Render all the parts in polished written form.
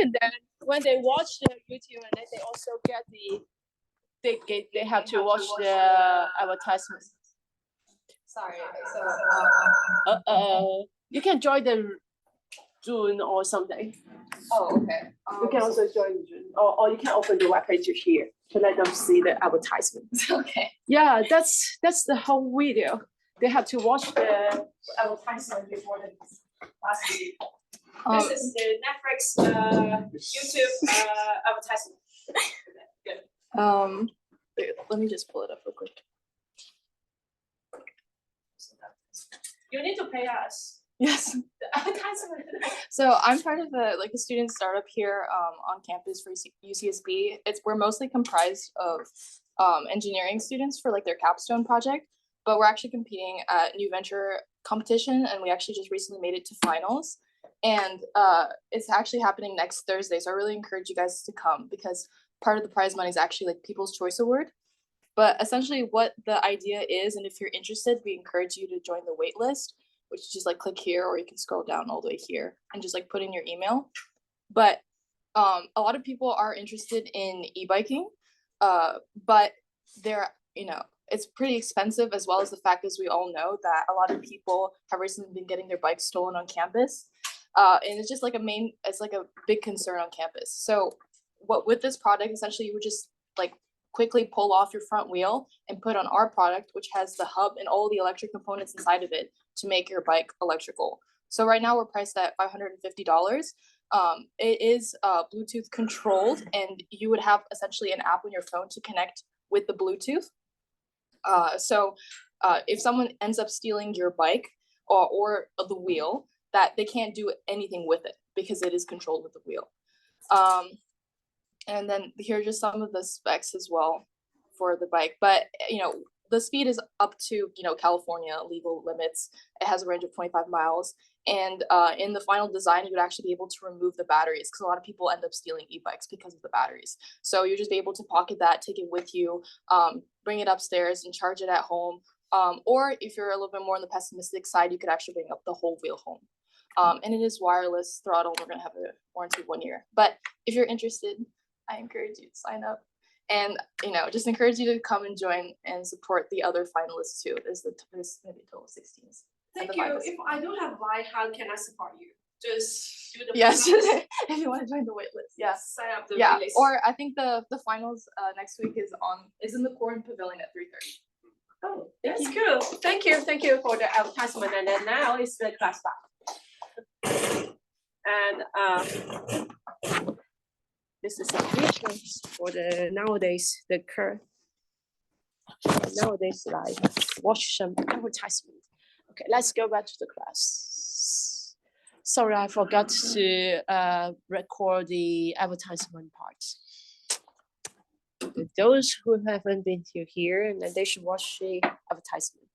And then when they watch the YouTube, and then they also get they have to watch the advertisement. Sorry. So you can join the June or something. Oh, okay. You can also join June, or you can open the webpage here to let them see the advertisement. Okay. Yeah, that's the whole video. They have to watch the advertisement before the last video. This is the Netflix, YouTube advertisement. Good. Let me just pull it up real quick. You need to pay us. Yes. So I'm part of a student startup here on campus for UCSB. We're mostly comprised of engineering students for their capstone project, but we're actually competing at New Venture competition, and we actually just recently made it to finals. And it's actually happening next Thursday, so I really encourage you guys to come because part of the prize money is actually People's Choice Award. But essentially what the idea is, and if you're interested, we encourage you to join the wait list, which is just click here, or you can scroll down all the way here and just put in your email. But a lot of people are interested in e-biking, but they're, it's pretty expensive, as well as the fact, as we all know, that a lot of people have recently been getting their bikes stolen on campus. And it's just it's a big concern on campus. So with this product, essentially you would just quickly pull off your front wheel and put on our product, which has the hub and all the electric components inside of it to make your bike electrical. So right now we're priced at $550. It is Bluetooth controlled, and you would have essentially an app on your phone to connect with the Bluetooth. So if someone ends up stealing your bike or the wheel, that they can't do anything with it because it is controlled with the wheel. And then here are just some of the specs as well for the bike. But, the speed is up to, California legal limits. It has a range of 25 miles. And in the final design, you would actually be able to remove the batteries, because a lot of people end up stealing e-bikes because of the batteries. So you just be able to pocket that, take it with you, bring it upstairs and charge it at home. Or if you're a little bit more on the pessimistic side, you could actually bring up the whole wheel home. And it is wireless throttle. We're going to have a warranty 1 year. But if you're interested, I encourage you to sign up, and just encourage you to come and join and support the other finalists too. There's maybe a total of 16s. Thank you. If I don't have bike, how can I support you? Just do the yes. If you want to join the wait list, sign up the wait list. Or I think the finals next week is in the Corn Pavilion at 3:30. Oh, that's cool. Thank you for the advertisement. And then now is the class back. And this is a feature for the nowadays watch some advertisement. Okay, let's go back to the class. Sorry, I forgot to record the advertisement part. Those who haven't been here, and then they should watch the advertisement.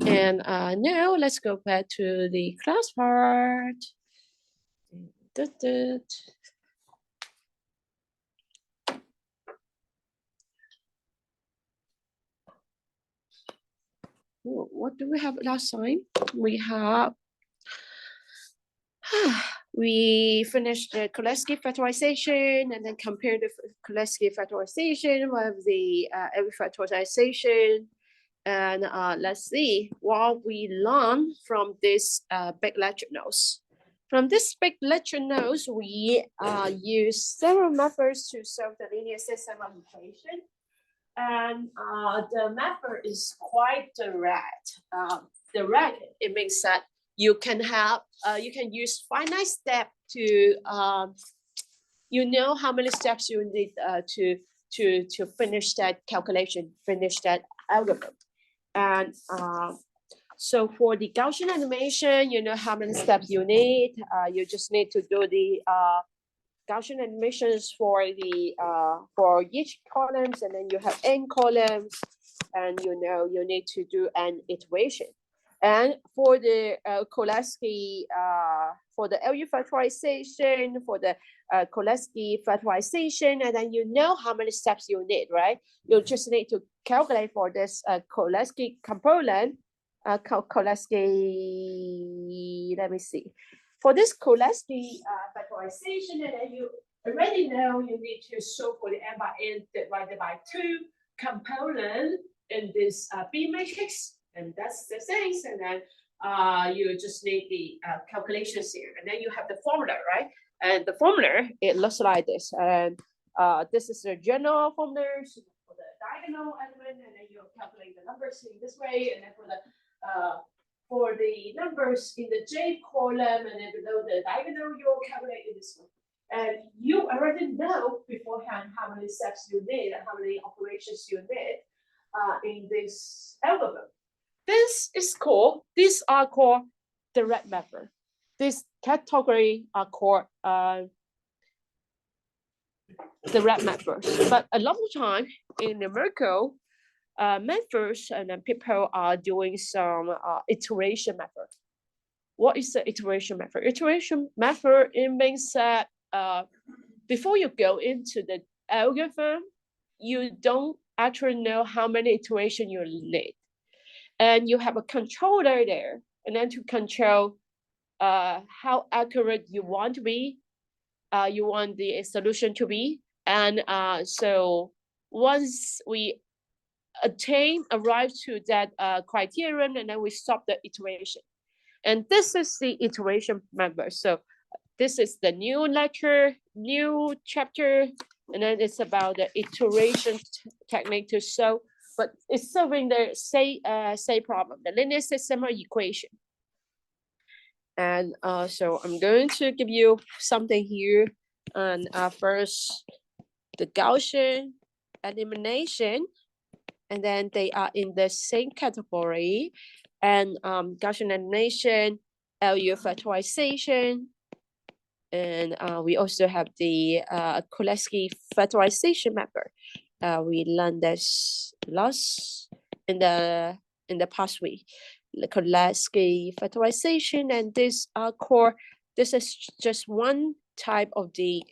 And now let's go back to the class part. What do we have last time? We finished the Kolesky factorization, and then compared the Kolesky factorization with the every factorization. And let's see what we learned from this big lecture notes. From this big lecture notes, we use several methods to solve the linear system of equation. And the method is quite direct. Direct, it means that you can use finite step to how many steps you need to finish that calculation, finish that algorithm. And so for the Gaussian animation, you know how many steps you need. You just need to do the Gaussian animations for each columns, and then you have n columns, and you need to do an iteration. And for the Kolesky, for the LU factorization, for the Kolesky factorization, and then you know how many steps you need, right? You just need to calculate for this Kolesky component, Kolesky, let me see. For this Kolesky factorization, and then you already know you need to solve for the n by n divided by 2 component in this B matrix, and that's the things. And then you just need the calculations here, and then you have the formula, right? And the formula, it looks like this, and this is the general formula for the diagonal element, and then you calculate the numbers in this way, and then for the numbers in the J column, and then below the diagonal, you'll calculate in this one. And you already know beforehand how many steps you need and how many operations you need in this algorithm. These are called direct method. This category are called direct methods. But a lot of time in numerical methods, and then people are doing some iteration method. What is the iteration method? Iteration method, it means that before you go into the algorithm, you don't actually know how many iterations you need. And you have a controller there, and then to control how accurate you want to be, you want the solution to be. And so once we arrive to that criterion, and then we stop the iteration. And this is the iteration method. So this is the new lecture, new chapter, and then it's about the iteration technique to solve, but it's solving the same problem, the linear system or equation. And so I'm going to give you something here. And first, the Gaussian elimination, and then they are in the same category. And Gaussian elimination, LU factorization, and we also have the Kolesky factorization method. We learned this last in the past week. The Kolesky factorization, and this core. This is just one type of the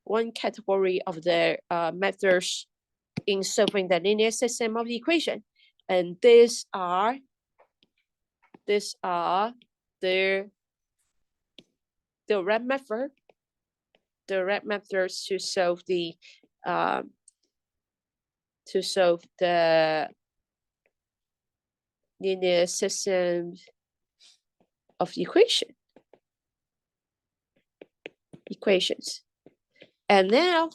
one category of the methods in solving the linear system of the equation, and these are the direct methods to solve the linear system of equations. And now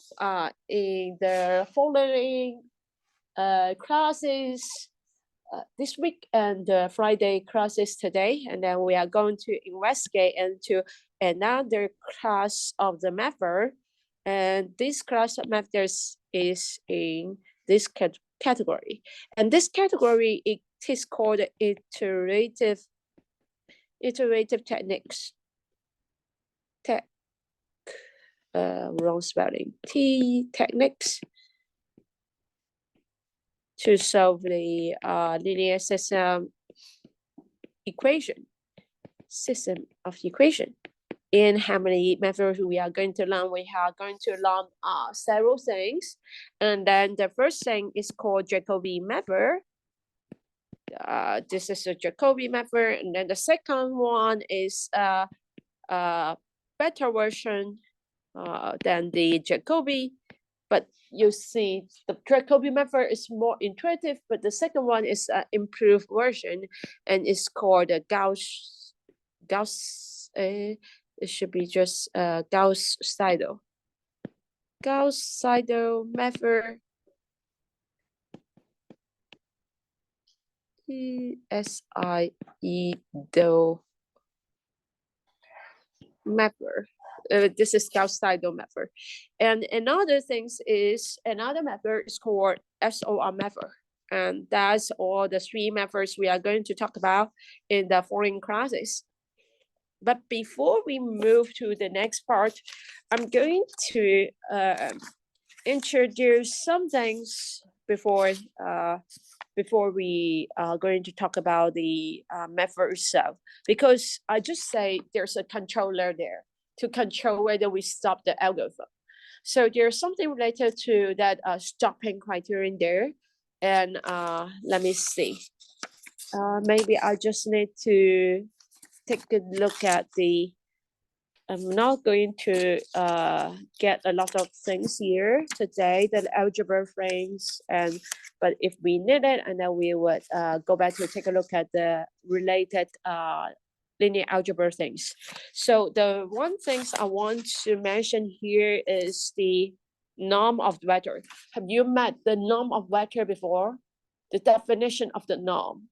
in the following classes this week and Friday classes today, and then we are going to investigate into another class of the method, and this class of methods is in this category, and this category, it is called iterative techniques. Wrong spelling. Techniques to solve the linear system of equation. In how many methods we are going to learn? We are going to learn several things, and then the first thing is called Jacobi method. This is a Jacobi method, and then the second one is better version than the Jacobi, but you see the Jacobi method is more intuitive, but the second one is an improved version, and it's called the Gauss. It should be just Gauss-Seidel method. Seidel method. This is Gauss-Seidel method. And another method is called SOR method. And that's all the three methods we are going to talk about in the following classes. But before we move to the next part, I'm going to introduce some things before we are going to talk about the method itself, because I just say there's a controller there to control whether we stop the algorithm. So there's something related to that stopping criterion there. And let me see. maybe I just need to take a look at the. I'm not going to get a lot of things here today, the algebra things, but if we need it, and then we would go back to take a look at the related linear algebra things. So the one things I want to mention here is the norm of vector. Have you met the norm of vector before? The definition of the norm.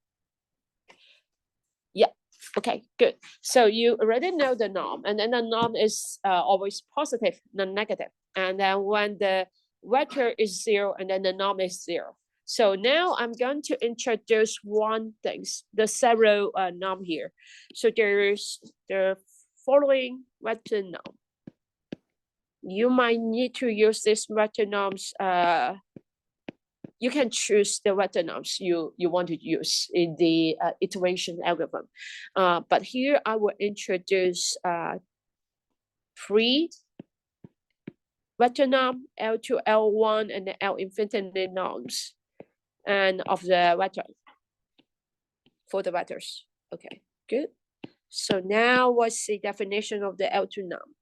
Yeah, okay, good. So you already know the norm, and then the norm is always positive, not negative. And then when the vector is 0, and then the norm is 0. So now I'm going to introduce one things, the zero norm here. So there's the following vector norm. You might need to use these vector norms. You can choose the vector norms you want to use in the iteration algorithm. But here I will introduce 3 vector norm, L2, L1, and the L infinity norms, and of the vector for the vectors. Okay, good. So now what's the definition of the L2 norm?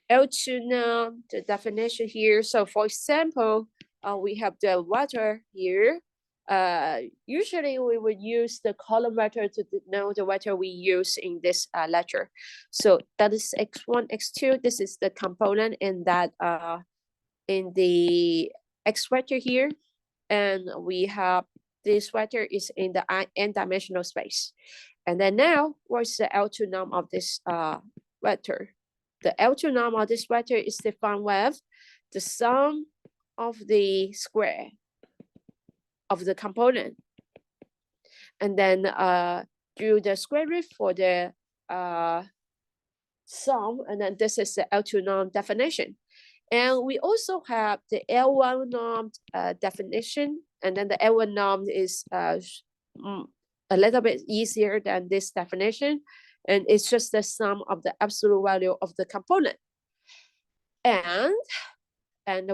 L2 norm, the definition here. So for example, we have the vector here. Usually we would use the column vector to know the vector we use in this lecture. So that is x1, x2. This is the component in that in the x vector here, and we have this vector is in the n-dimensional space. And then now, what's the L2 norm of this vector? The L2 norm of this vector is defined with the sum of the square of the component, and then do the square root for the sum, and then this is the L2 norm definition. And we also have the L1 norm definition, and then the L1 norm is a little bit easier than this definition, and it's just the sum of the absolute value of the component. And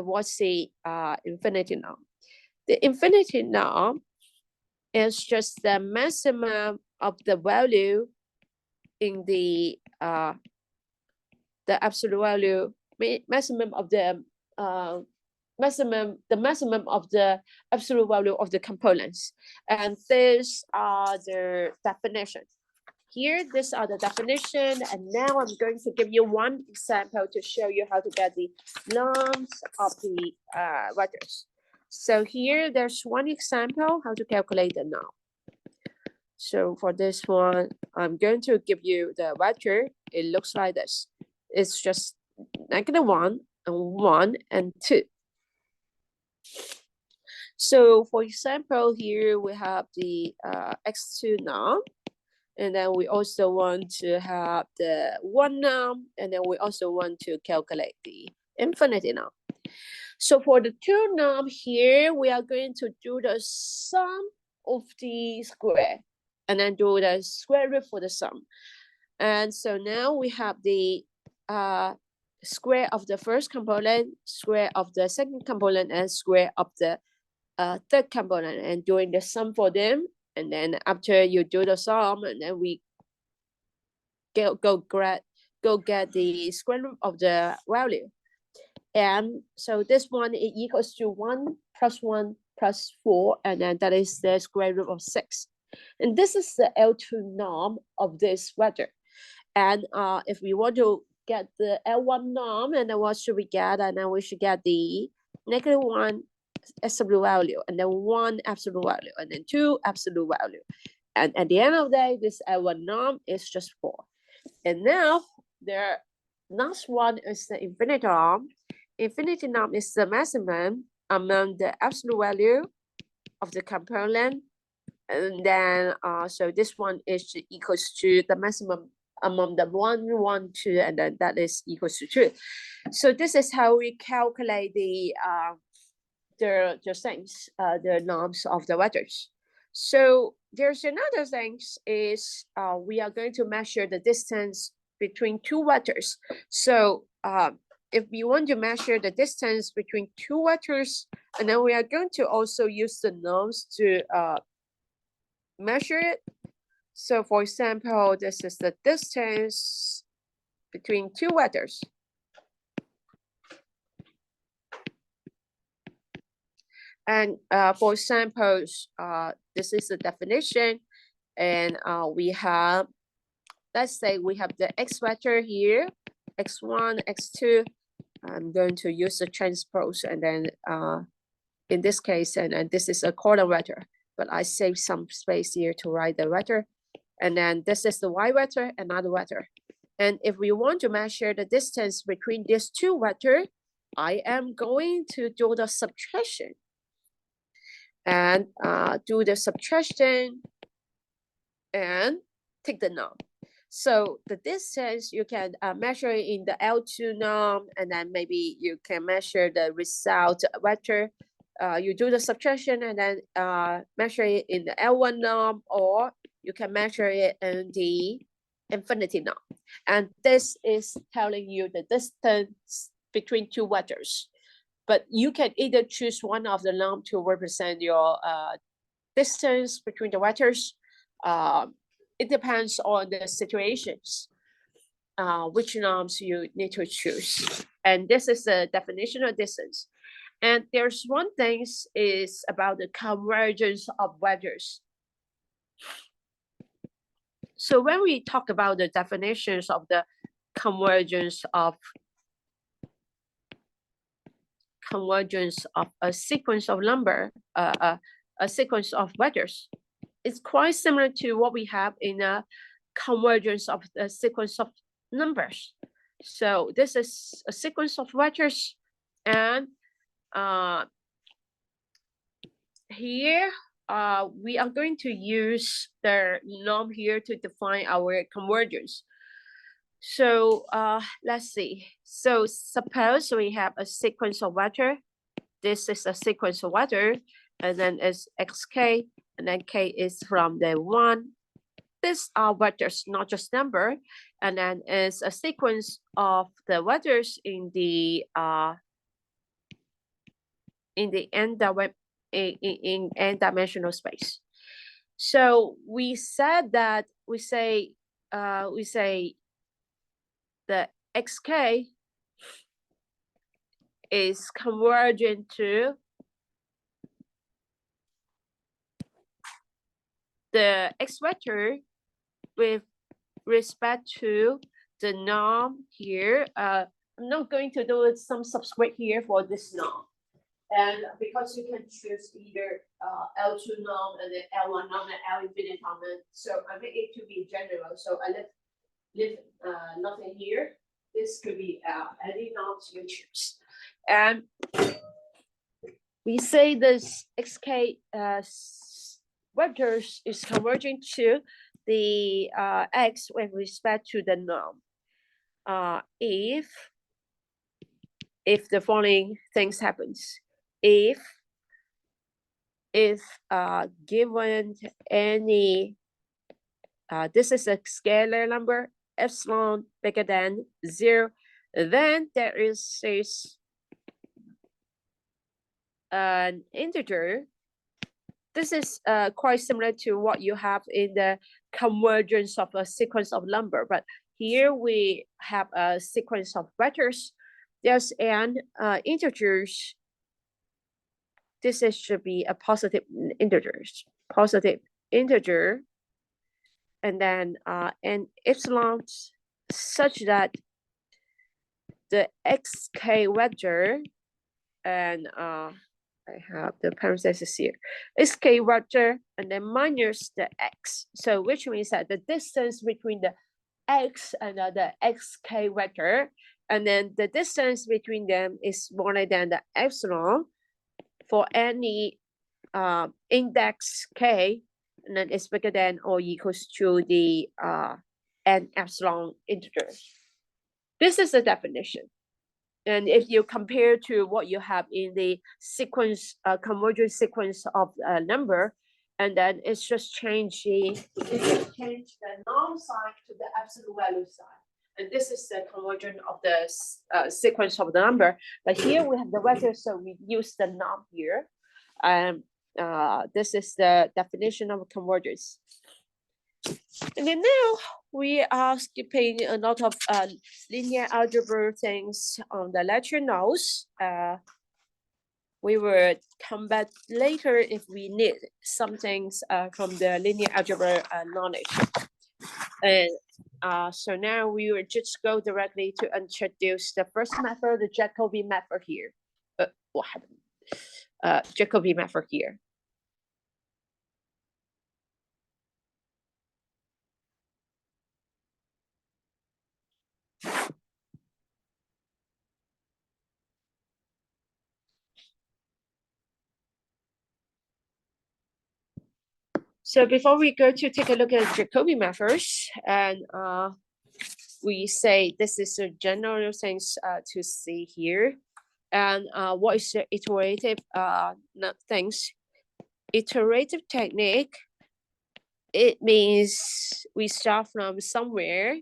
what's the infinity norm? The infinity norm is just the maximum of the value in the absolute value, maximum of the maximum of the absolute value of the components. And these are the definitions. Here, these are the definition, and now I'm going to give you one example to show you how to get the norms of the vectors. So here, there's one example how to calculate the norm. So for this one, I'm going to give you the vector. It looks like this. It's just -1 and 1 and 2. So for example, here we have the x2 norm, and then we also want to have the 1 norm, and then we also want to calculate the infinity norm. So for the 2 norm here, we are going to do the sum of the square, and then do the square root for the sum. And so now we have the square of the first component, square of the second component, and square of the third component, and doing the sum for them. And then after you do the sum, and then we go get the square root of the value. And so this one is equals to 1 plus 1 plus 4, and then that is the square root of 6. And this is the L2 norm of this vector. And if we want to get the L1 norm, and then what should we get? And then we should get the -1 absolute value, and then 1 absolute value, and then 2 absolute value. And at the end of the day, this L1 norm is just 4. And now the last one is the infinity norm. Infinity norm is the maximum among the absolute value of the component. And then so this one is equals to the maximum among the 1, 1, 2, and then that is equals to 2. So this is how we calculate the things, the norms of the vectors. So there's another thing is we are going to measure the distance between 2 vectors. So if we want to measure the distance between 2 vectors, and then we are going to also use the norms to measure it. So for example, this is the distance between two vectors. And for example, this is the definition. And we have, let's say we have the x vector here, x1, x2. I'm going to use the transpose, and then in this case, and this is a column vector, but I save some space here to write the vector. And then this is the y vector, another vector. And if we want to measure the distance between these two vectors, I am going to do the subtraction. And do the subtraction and take the norm. So the distance you can measure in the L2 norm, and then maybe you can measure the result vector. You do the subtraction and then measure it in the L1 norm, or you can measure it in the infinity norm. And this is telling you the distance between two vectors. But you can either choose one of the norm to represent your distance between the vectors. It depends on the situations, which norms you need to choose. And this is the definition of distance. And there's one thing is about the convergence of vectors. So when we talk about the definitions of the convergence of a sequence of number, a sequence of vectors, it's quite similar to what we have in a convergence of a sequence of numbers. So this is a sequence of vectors, and here we are going to use the norm here to define our convergence. So let's see. So suppose we have a sequence of vector. This is a sequence of vector, and then it's xk, and then k is from the 1. These are vectors, not just number, and then it's a sequence of the vectors in the n-dimensional space. So we said that we say the xk is convergent to the x vector with respect to the norm here. I'm not going to do some subscript here for this norm. And because you can choose either L2 norm and then L1 norm and L infinite norm. So I make it to be general. So I leave nothing here. This could be any norms you choose. And we say this xk vectors is converging to the x with respect to the norm. If the following things happens, if given any this is a scalar number, epsilon bigger than 0, then there is an integer. This is quite similar to what you have in the convergence of a sequence of number, but here we have a sequence of vectors. There's an integers. This should be a positive integer, and then an epsilon, such that the xk vector, and I have the parentheses here, xk vector, and then minus the x. So which means that the distance between the x and the xk vector, and then the distance between them is smaller than the epsilon for any index k, and then it's bigger than or equals to the n epsilon integer. This is the definition. And if you compare to what you have in the sequence, convergent sequence of a number, and then it's just changing, change the norm sign to the absolute value sign. And this is the convergent of the sequence of the number. But here we have the vector, so we use the norm here. This is the definition of convergence. And then now we are skipping a lot of linear algebra things on the lecture notes. We will come back later if we need some things from the linear algebra knowledge. And so now we will just go directly to introduce the first method, the Jacobi method here. What happened? Jacobi method here. So before we go to take a look at Jacobi methods, and we say this is a general things to see here. And what is the iterative things? Iterative technique, it means we start from somewhere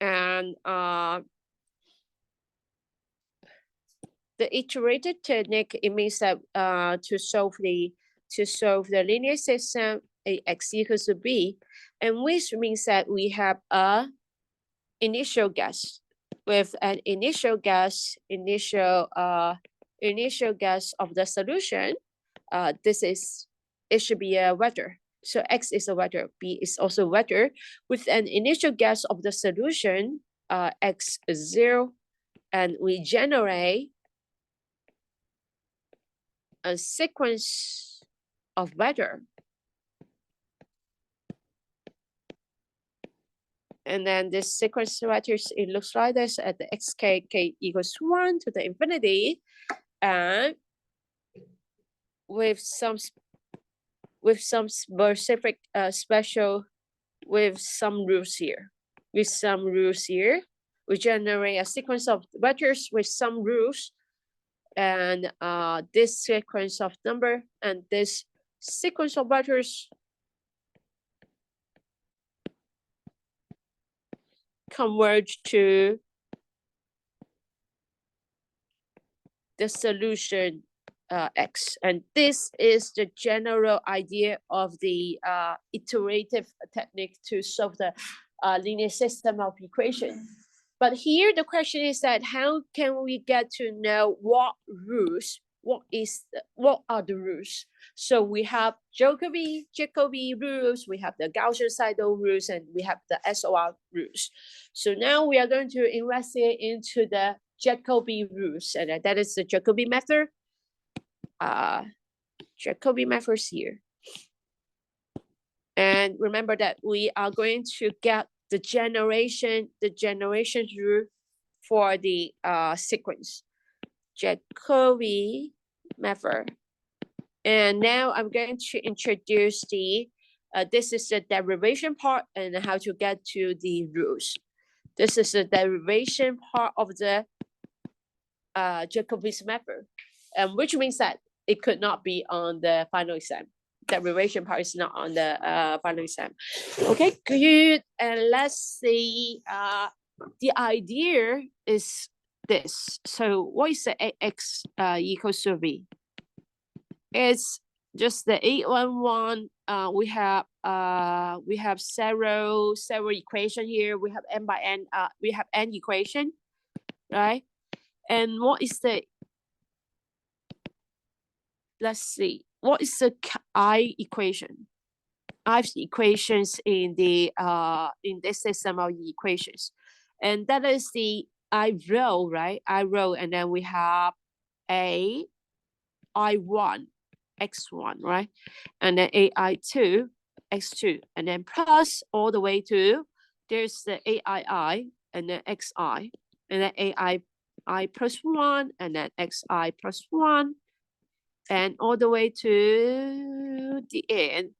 and the iterative technique, it means that to solve the linear system Ax equals to b, and which means that we have a initial guess with an initial guess of the solution. It should be a vector. So X is a vector, B is also a vector with an initial guess of the solution, X is 0, and we generate a sequence of vector. And then this sequence of vectors, it looks like this at the xk, k equals 1 to the infinity, and with some specific with some rules here. We generate a sequence of vectors with some rules, and this sequence of number and this sequence of vectors converge to the solution X. And this is the general idea of the iterative technique to solve the linear system of equation. But here the question is that how can we get to know what rules, what are the rules? So we have Jacobi rules, we have the Gaussian-Seidel rules, and we have the SOR rules. So now we are going to investigate into the Jacobi rules, and that is the Jacobi method. Jacobi methods here. And remember that we are going to get the generation rule for the sequence. Jacobi method. And now I'm going to introduce the this is the derivation part and how to get to the rules. This is the derivation part of the Jacobi's method, which means that it could not be on the final exam. Derivation part is not on the final exam. Okay, good. And let's see. The idea is this. So what is the Ax equals to b? It's just the 811. We have several equation here. We have n by n. We have n equation, right? And what is the? Let's see. What is the I equation? I've equations in the in this system of equations, and that is the I row, right? I row, and then we have a I1 x1, right? And then ai2 x2, and then plus all the way to there's the aii and then xi, and then ai plus 1, and then xi plus 1, and all the way to the end,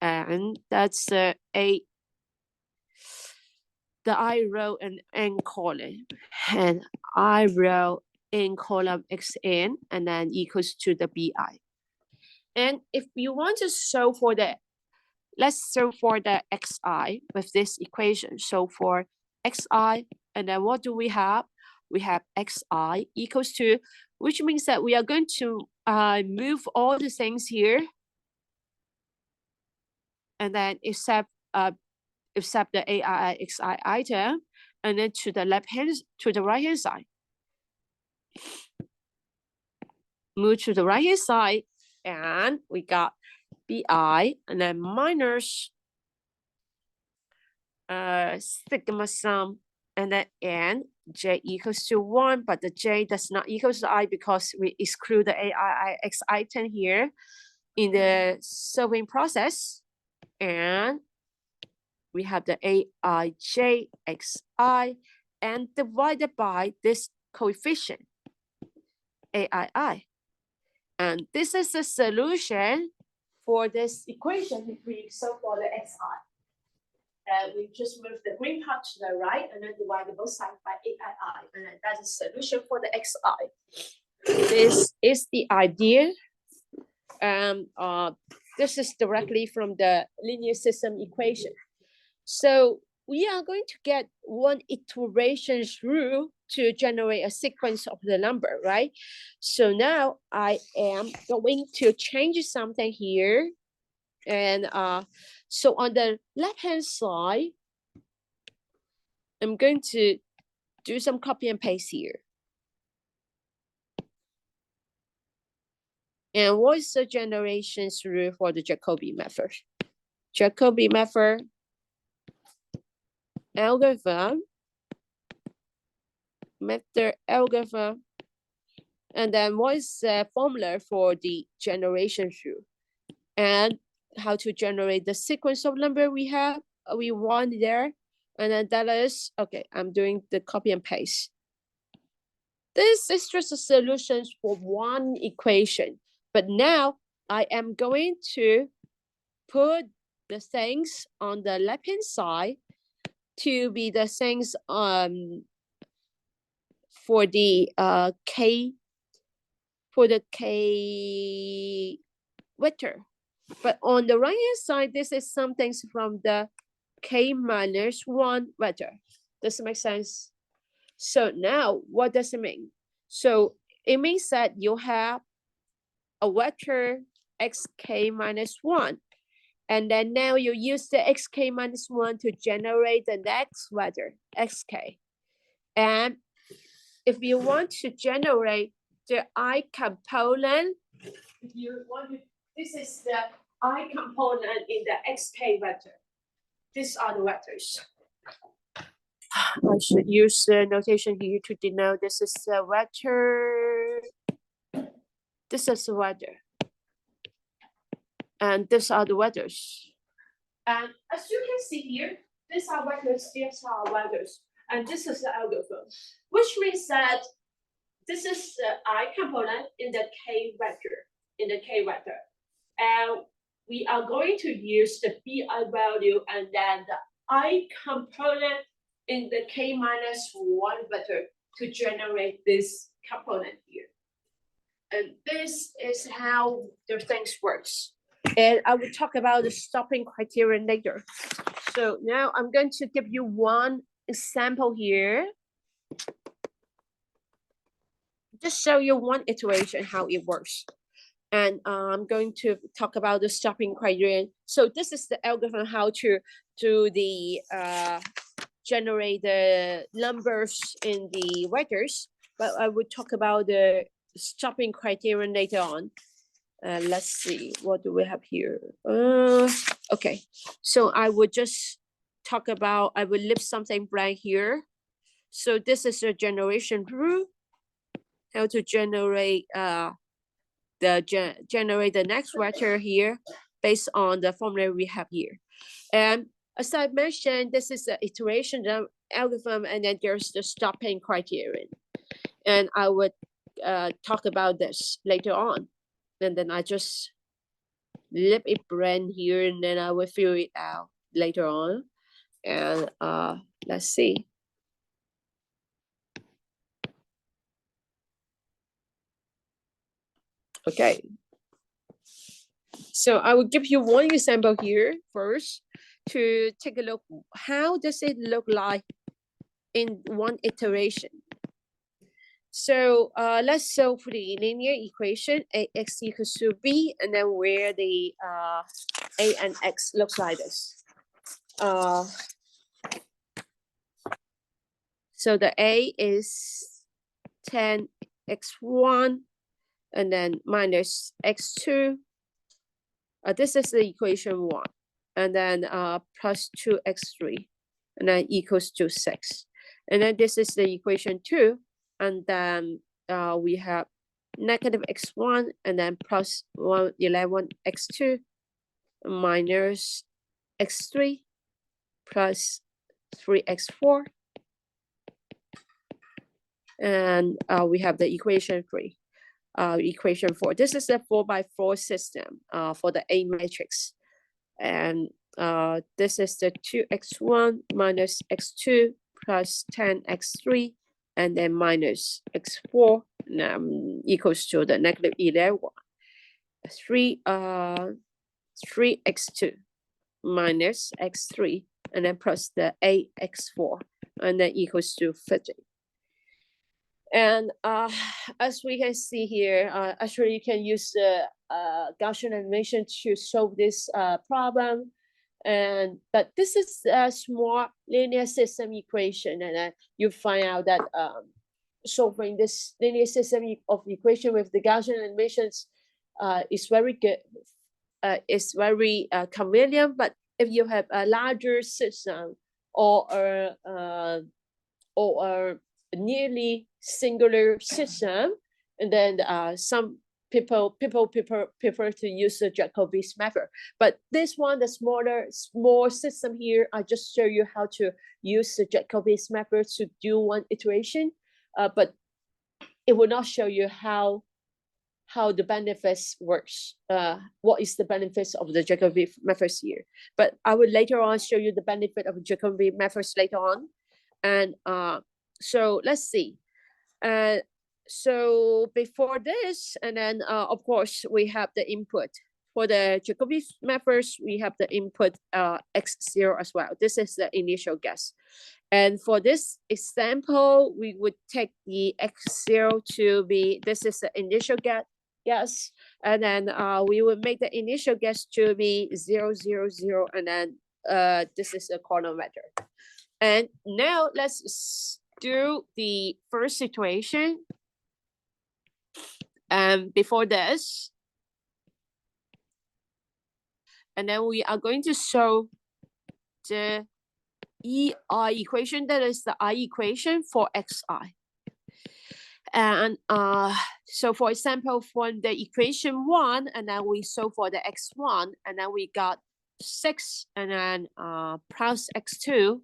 and that's the I row and n column, and I row in column xn, and then equals to the bi. And if you want to solve for the, let's solve for the xi with this equation. So for xi, and then what do we have? We have xi equals to, which means that we are going to I move all the things here, and then except the AIXI item, and then to the right hand side. Move to the right hand side, and we got BI, and then minus sigma sum, and then n j equals to 1, but the j does not equals to I because we exclude the AIX item here in the solving process, and we have the AIJXI and divided by this coefficient AII. And this is the solution for this equation if we solve for the XI. We just move the green part to the right and then divide both sides by AII. And then that's the solution for the XI. This is the idea. This is directly from the linear system equation. So we are going to get one iteration through to generate a sequence of the number, right? So now I am going to change something here. And so on the left-hand side, I'm going to do some copy and paste here. And what is the generation through for the Jacobi method? Jacobi method algorithm, and then what is the formula for the generation through, and how to generate the sequence of number we want there, and then that is okay. I'm doing the copy and paste. This is just a solution for one equation, but now I am going to put the things on the left hand side to be the things for the k vector, but on the right hand side this is some things from the k-1 vector. Does it make sense? So now what does it mean? So it means that you have a vector xk-1, and then now you use the xk-1 to generate the next vector xk. And if you want to generate the I component, if you want to, this is the I component in the xk vector. These are the vectors. I should use the notation here to denote this is a vector. This is a vector. And these are the vectors. And as you can see here, these are vectors, these are vectors. And this is the algorithm, which means that this is the I component in the k vector. And we are going to use the BI value and then the I component in the k-1 vector to generate this component here. And this is how the things works. And I will talk about the stopping criterion later. So now I'm going to give you one example here. Just show you one iteration how it works. And I'm going to talk about the stopping criterion. So this is the algorithm how to do the generate the numbers in the vectors, but I would talk about the stopping criterion later on. Let's see, what do we have here? Okay, so I would just talk about, I will leave something blank here. So this is a generation rule, how to generate generate the next vector here based on the formula we have here. And as I mentioned, this is the iteration algorithm, and then there's the stopping criterion. And I would talk about this later on. And then I just leave it blank here, and then I will fill it out later on. And let's see. Okay. So I will give you one example here first to take a look. How does it look like in one iteration? So let's solve the linear equation ax equals to b, and then where the a and x looks like this. So the a is 10x1 and then minus x2. This is the equation 1, and then plus 2x3, and then equals to 6. And then this is the equation 2, and then we have negative x1 and then plus 11x2 minus x3 plus 3x4. And we have the equation 3. Equation 4. This is the 4x4 system for the A matrix. And this is the 2x1 minus x2 plus 10x3 and then minus x4 equals to the negative 11. 3x2 minus x3 and then plus the 8x4 and then equals to 50. And as we can see here, actually you can use the Gaussian animation to solve this problem. But this is a small linear system equation, and you find out that solving this linear system of equation with the Gaussian animations is very good. It's very convenient. But if you have a larger system or a nearly singular system, and then some people prefer to use the Jacobi's method. But this one, the small system here, I just show you how to use the Jacobi's method to do one iteration, but it will not show you how the benefits works. What is the benefits of the Jacobi methods here? But I will later on show you the benefit of Jacobi methods later on. And so let's see. So before this, and then of course we have the input. For the Jacobi methods, we have the input x0 as well. This is the initial guess. And for this example, we would take the x0 to be, this is the initial guess, and then we would make the initial guess to be 0, 0, 0, and then this is a corner vector. And now let's do the first situation. And before this, and then we are going to solve the EI equation, that is the I equation for xi. And so for example, from the equation 1, and then we solve for the x1, and then we got 6, and then plus x2,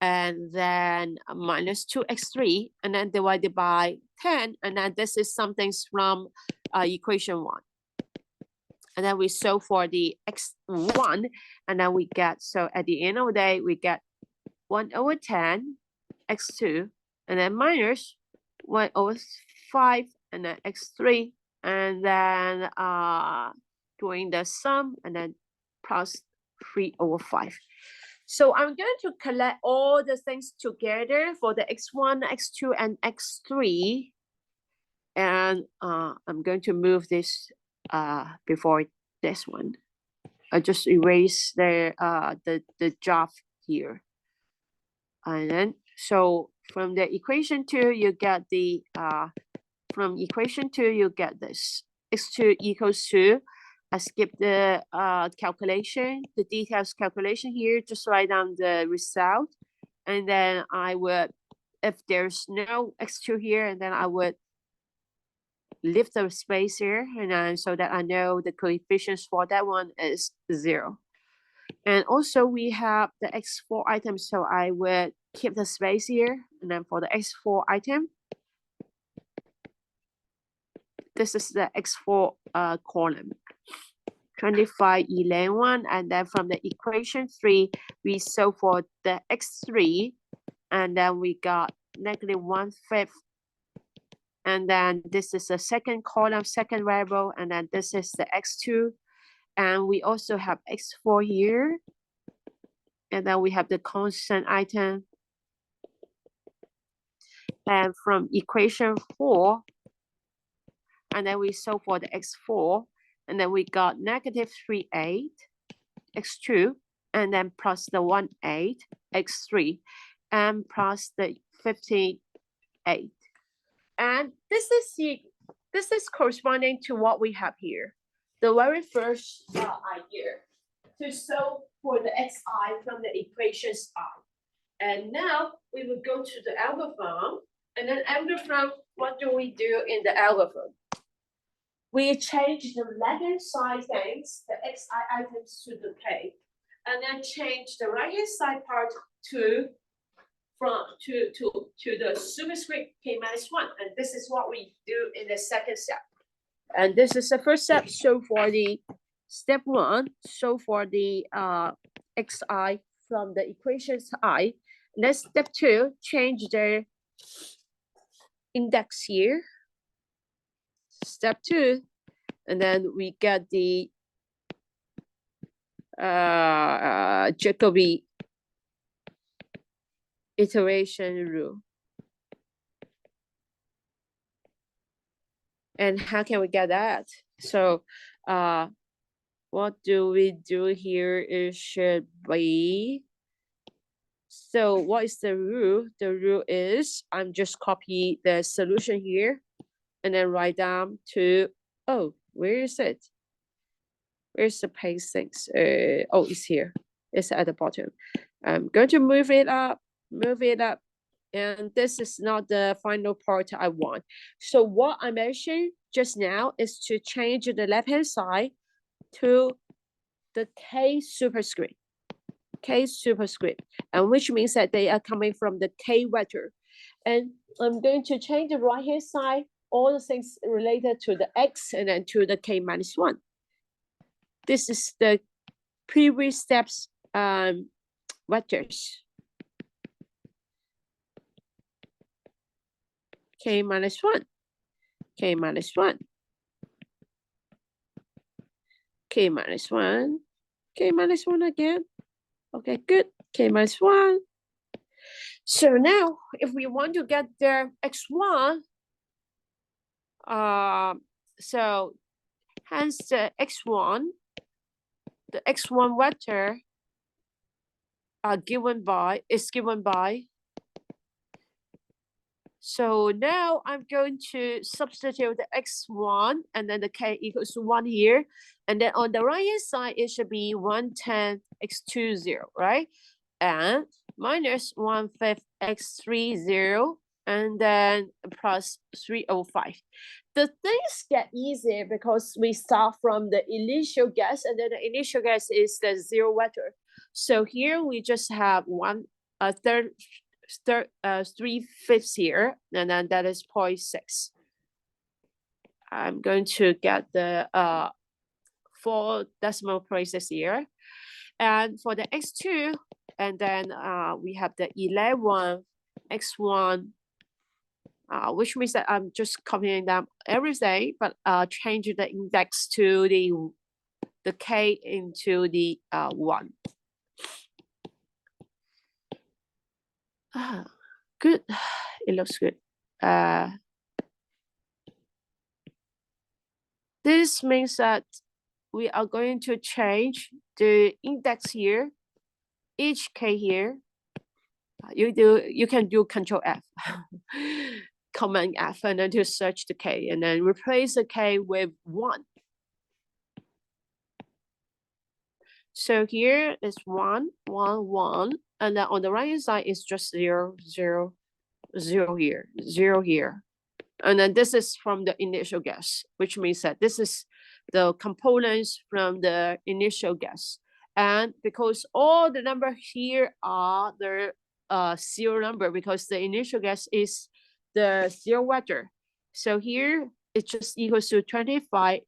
and then minus 2x3, and then divided by 10, and then this is something from equation 1. And then we solve for the x1, and then we get, so at the end of the day, we get 1 over 10 x2, and then minus 1 over 5, and then x3, and then doing the sum, and then plus 3 over 5. So I'm going to collect all the things together for the x1, x2, and x3. And I'm going to move this before this one. I just erase the draft here. And then, so from the equation 2, you get the, from equation 2, you get this. x2 equals to, I skip the calculation, the details calculation here, just write down the result. And then I would, if there's no x2 here, and then I would leave the space here, and then so that I know the coefficients for that one is 0. And also we have the x4 item, so I would keep the space here. And then for the x4 item, this is the x4 column. 25, 11, and then from the equation 3, we solve for the x3, and then we got negative 1/5, and then this is the second column, second variable, and then this is the x2, and we also have x4 here, and then we have the constant item, And from equation 4, and then we solve for the x4, and then we got negative 3/8 x2, and then plus the 1/8 x3, and plus the 58. And this is corresponding to what we have here. The very first idea to solve for the xi from the equations I. And now we will go to the algorithm. And then algorithm, what do we do in the algorithm? We change the left-hand side things, the xi items to the k, and then change the right-hand side part to the superscript k minus 1. And this is what we do in the second step. And this is the first step. So for the step 1, so for the xi from the equations I. Then step 2, change the index here. Step 2, and then we get the Jacobi iteration rule. And how can we get that? So what do we do here? It should be, so what is the rule? The rule is, I'm just copy the solution here and then write down to, oh, where is it? Where's the page 6? Oh, it's here. It's at the bottom. I'm going to move it up. And this is not the final part I want. So what I mentioned just now is to change the left-hand side to the k superscript. K superscript, and which means that they are coming from the k vector. And I'm going to change the right-hand side, all the things related to the x and then to the k minus 1. This is the previous steps vectors. K minus 1, K minus 1, K minus 1, K minus 1 again. Okay, good. K minus 1. So now, if we want to get the x1, so hence the x1 vector is given by. So now I'm going to substitute the x1 and then the k equals to 1 here. And then on the right hand side, it should be 110 x20, right? And minus 1/5 x30, and then plus 305. The things get easier because we start from the initial guess, and then the initial guess is the 0 vector. So here we just have 3/5 here, and then that is 0.6. I'm going to get the 4 decimal places here. And for the x2, and then we have the 11 x1, which means that I'm just copying them everything, but change the index to the k into the 1. Good. It looks good. This means that we are going to change the index here, each k here. You can do Control F, Command F, and then to search the k, and then replace the k with 1. So here is 1, 1, 1, and then on the right hand side is just 0, 0, 0 here, 0 here. And then this is from the initial guess, which means that this is the components from the initial guess. And because all the numbers here are the 0 number, because the initial guess is the 0 vector. So here it just equals to 25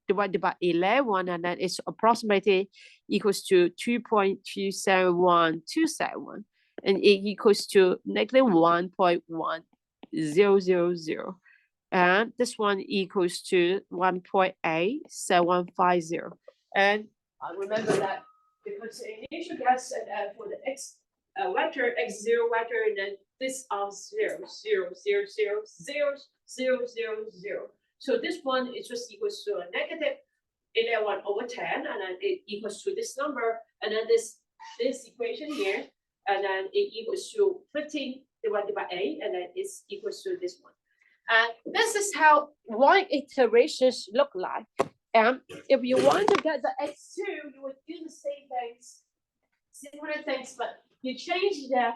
divided by 11, and then it's approximately equals to 2.27127, and it equals to negative 1.1000, and this one equals to 1.8750. And I remember that because the initial guess and for the x a vector x0 vector, and then this are 0, 0, 0, 0, 0, 0, 0, 0. So this one is just equals to a negative 11/10, and then it equals to this number, and then this equation here, and then it equals to 15 divided by 8, and then it's equals to this one. And this is how one iterations look like. And if you want to get the x2, you would do the same things, similar things, but you change the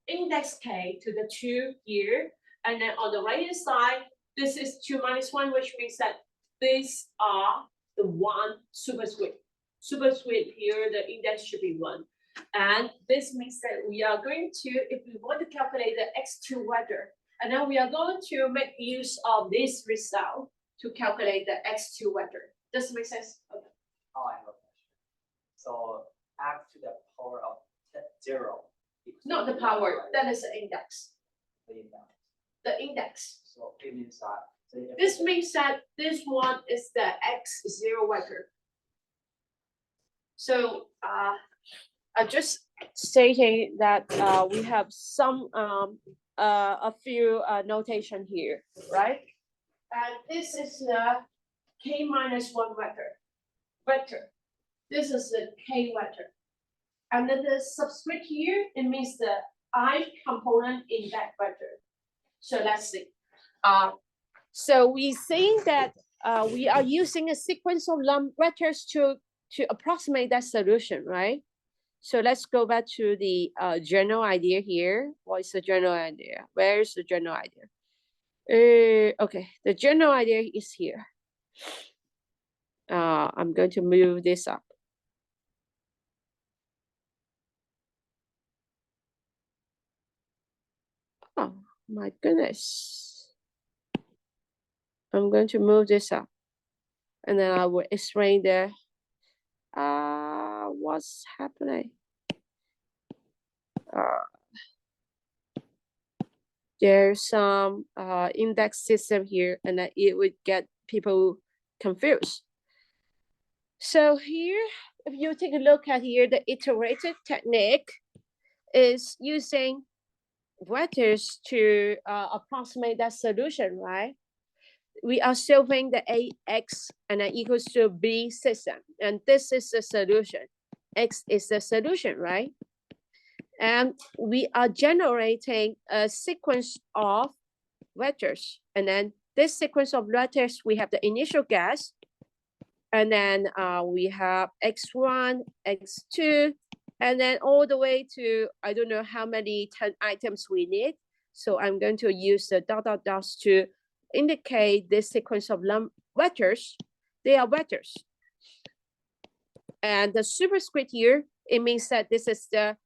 index k to the 2 here, and then on the right hand side, this is 2 minus 1, which means that these are the 1 superscript. Superscript here, the index should be 1. And this means that we are going to, if we want to calculate the x2 vector, and then we are going to make use of this result to calculate the x2 vector. Does it make sense? Okay. Oh, I have a question. So x to the power of 0. Not the power, that is the index. The index. The index. So it means that. This means that this one is the x0 vector. So I'm just stating that we have some a few notation here, right? And this is the k minus 1 vector. This is the k vector. And then the subscript here, it means the I component in that vector. So let's see. So we think that we are using a sequence of lump vectors to approximate that solution, right? So let's go back to the general idea here. What is the general idea? Where is the general idea? Okay, the general idea is here. I'm going to move this up. Oh my goodness. I'm going to move this up. And then I will explain the what's happening. There's some index system here, and it would get people confused. So here, if you take a look at here, the iterative technique is using vectors to approximate that solution, right? We are solving the AX and then equals to B system, and this is the solution. X is the solution, right? And we are generating a sequence of vectors, and then this sequence of vectors, we have the initial guess, and then we have x1, x2, and then all the way to, I don't know how many 10 items we need. So I'm going to use the dot dot dots to indicate this sequence of vectors. They are vectors. And the superscript here, it means that this is the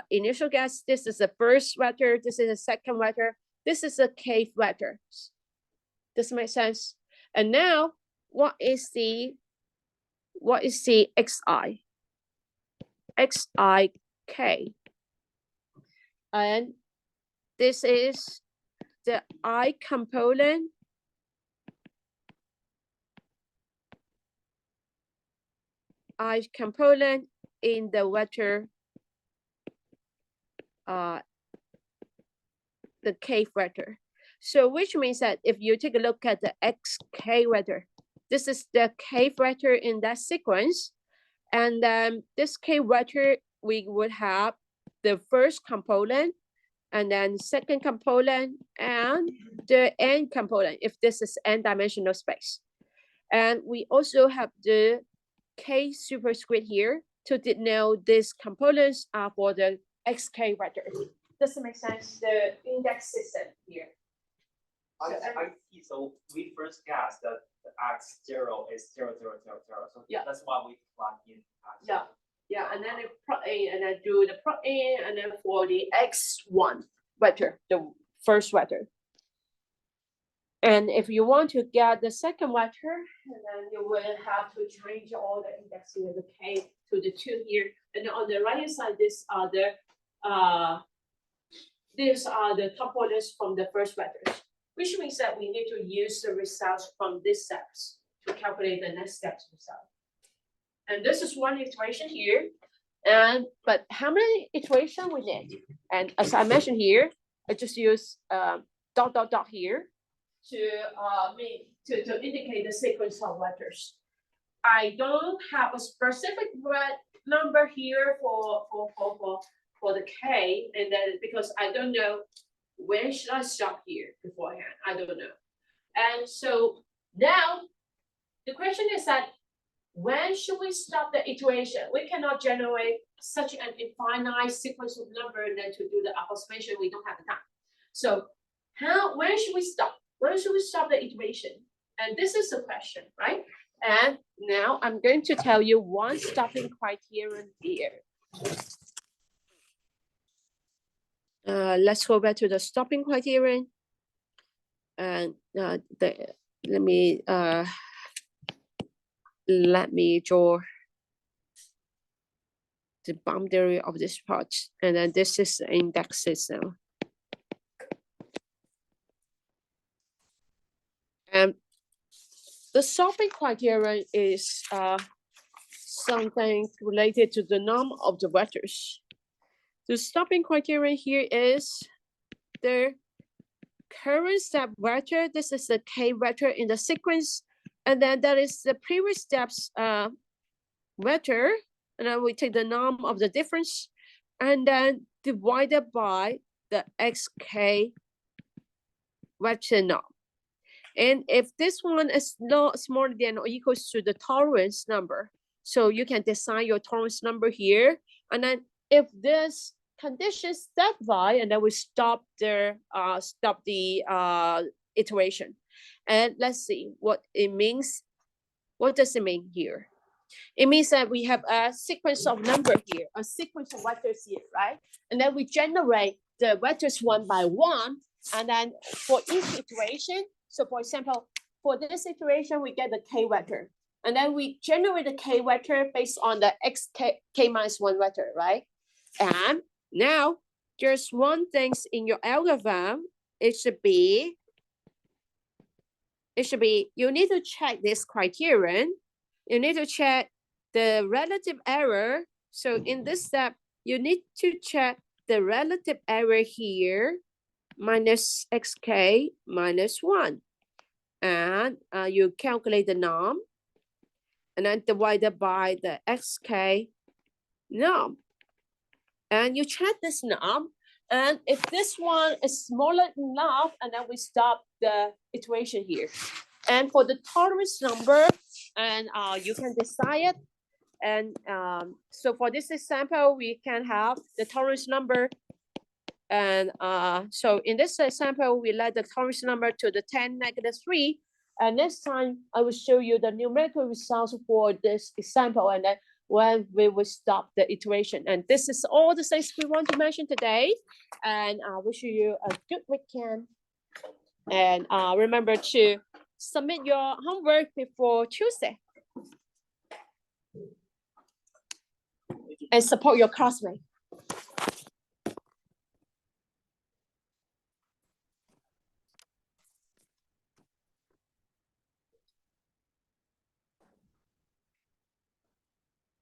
initial guess, this is the first vector, this is the second vector, this is the kth vector. Does it make sense? And now, what is the xi? Xik. And this is the I component in the vector the k vector. So which means that if you take a look at the xk vector, this is the k vector in that sequence, and then this k vector, we would have the first component, and then second component, and the n component, if this is n-dimensional space. And we also have the k superscript here to denote these components are for the xk vector. Does it make sense? The index system here. I see. So we first guessed that the x0 is 0, 0, 0, 0. So yeah, that's why we plug in. Yeah, and then plug in, and then do the plug in, and then for the x1 vector, the first vector. And if you want to get the second vector, and then you will have to change all the indexing of the k to the 2 here. And then on the right hand side, these are the components from the first vectors, which means that we need to use the results from these steps to calculate the next steps result. And this is one iteration here. But how many iteration we need? And as I mentioned here, I just use dot here to indicate the sequence of letters. I don't have a specific number here for the K, and then because I don't know when should I stop here beforehand. I don't know. And so now the question is that when should we stop the iteration? We cannot generate such an infinite sequence of number and then to do the approximation, we don't have the time. So when should we stop? When should we stop the iteration? And this is the question, right? And now I'm going to tell you one stopping criterion here. Let's go back to the stopping criterion. And let me draw the boundary of this part. And then this is the indexes now. And the stopping criterion is something related to the norm of the vectors. The stopping criterion here is the current step vector. This is the K vector in the sequence. And then that is the previous steps vector. And then we take the norm of the difference and then divided by the XK vector norm. And if this one is not smaller than or equals to the tolerance number, so you can design your tolerance number here. And then if this condition satisfy, and then we stop the iteration. And let's see what it means. What does it mean here? It means that we have a sequence of number here, a sequence of vectors here, right? And then we generate the vectors one by one. And then for each iteration, so for example, for this iteration, we get the K vector. And then we generate the K vector based on the K minus one vector, right? And now there's one thing in your algorithm. It should be, you need to check this criterion. You need to check the relative error. So in this step, you need to check the relative error here, minus XK minus 1. And you calculate the norm and then divided by the XK norm. And you check this norm. And if this one is smaller enough, and then we stop the iteration here. And for the tolerance number, and you can decide it. And so for this example, we can have the tolerance number. And so in this example, we let the tolerance number to the 10-3. And next time, I will show you the numerical results for this example. And then when we will stop the iteration. And this is all the things we want to mention today. And I wish you a good weekend. And remember to submit your homework before Tuesday. And support your classmate.